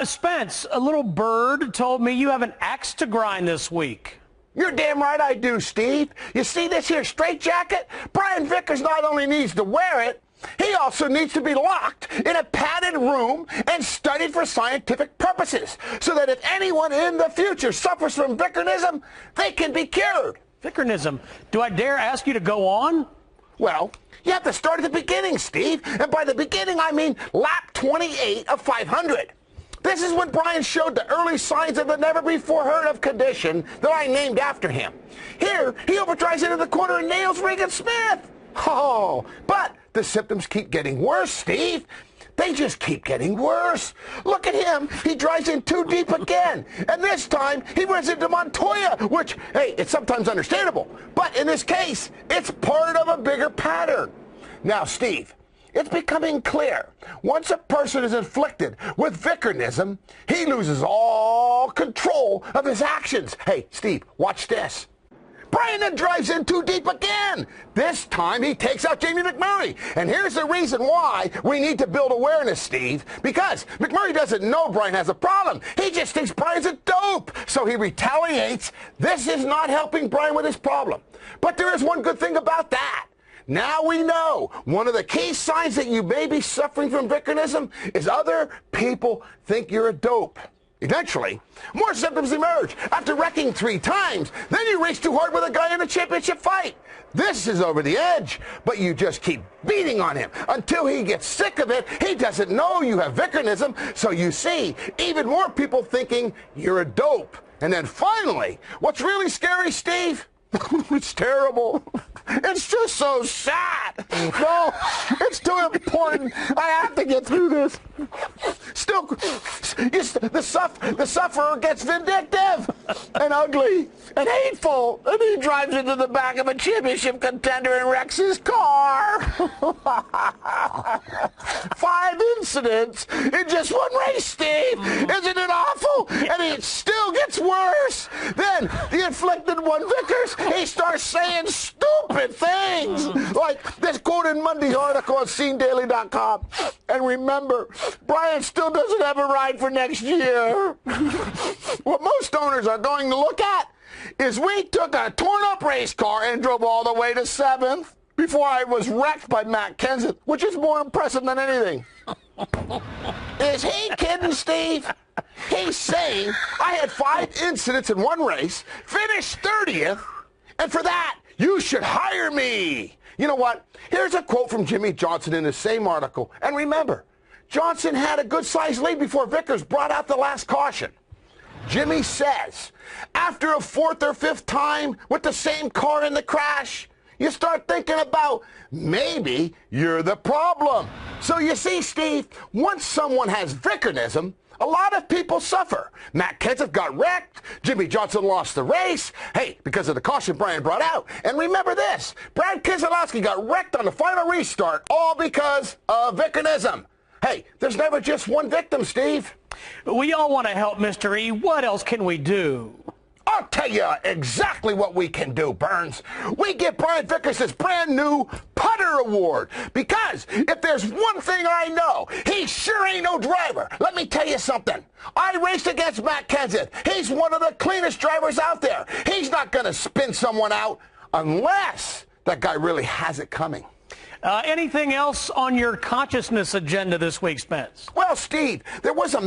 Spence, a little bird told me you have an axe to grind this week. You're damn right I do, Steve. You see this here straitjacket? Brian Vickers not only needs to wear it, he also needs to be locked in a padded room and studied for scientific purposes, so that if anyone in the future suffers from Vickernism, they can be cured. Vickernism? Do I dare ask you to go on? Well, you have to start at the beginning, Steve. And by the beginning, I mean lap 28 of 500. This is when Brian showed the early signs of the never-before-heard-of condition that I named after him. Here, he overdrives into the corner and nails Regan Smith. Oh, but the symptoms keep getting worse, Steve. They just keep getting worse. Look at him. He drives in too deep again. And this time, he runs into Montoya, which, hey, it's sometimes understandable. But in this case, it's part of a bigger pattern. Now, Steve, it's becoming clear. Once a person is inflicted with Vickernism, he loses all control of his actions. Hey, Steve, watch this. Brian then drives in too deep again. This time he takes out Jamie McMurray. And here's the reason why we need to build awareness, Steve. Because McMurray doesn't know Brian has a problem. He just thinks Brian's a dope. So he retaliates. This is not helping Brian with his problem. But there is one good thing about that. Now we know one of the key signs that you may be suffering from Vickernism is other people think you're a dope. Eventually, more symptoms emerge after wrecking 3 times. Then you race too hard with a guy in a championship fight. This is over the edge, but you just keep beating on him until he gets sick of it. He doesn't know you have Vickernism, so you see even more people thinking you're a dope. And then finally, what's really scary, Steve? It's terrible. It's just so sad. No, it's too important. I have to get through this. Still, the sufferer gets vindictive and ugly and hateful, and he drives into the back of a championship contender and wrecks his car. 5 incidents in just one race, Steve. Isn't it awful? And it still gets worse. Then the inflicted one, Vickers, he starts saying stupid things, like this quote in Monday's article on SceneDaily.com. And remember, Brian still doesn't have a ride for next year. What most owners are going to look at is we took a torn-up race car and drove all the way to 7th before I was wrecked by Matt Kenseth, which is more impressive than anything. Is he kidding, Steve? He's saying I had 5 incidents in one race, finished 30th, and for that, you should hire me. You know what? Here's a quote from Jimmy Johnson in the same article. And remember, Johnson had a good-sized lead before Vickers brought out the last caution. Jimmy says, after a 4th or 5th time with the same car in the crash, you start thinking about maybe you're the problem. So you see, Steve, once someone has Vickernism, a lot of people suffer. Matt Kenseth got wrecked. Jimmy Johnson lost the race. Hey, because of the caution Brian brought out. And remember this, Brad Keselowski got wrecked on the final restart, all because of Vickernism. Hey, there's never just one victim, Steve. We all want to help Mr. E. What else can we do? I'll tell you exactly what we can do, Burns. We give Brian Vickers his brand new putter award. Because if there's one thing I know, he sure ain't no driver. Let me tell you something. I raced against Matt Kenseth. He's one of the cleanest drivers out there. He's not going to spin someone out unless that guy really has it coming. Anything else on your consciousness agenda this week, Spence? Well, Steve, there was a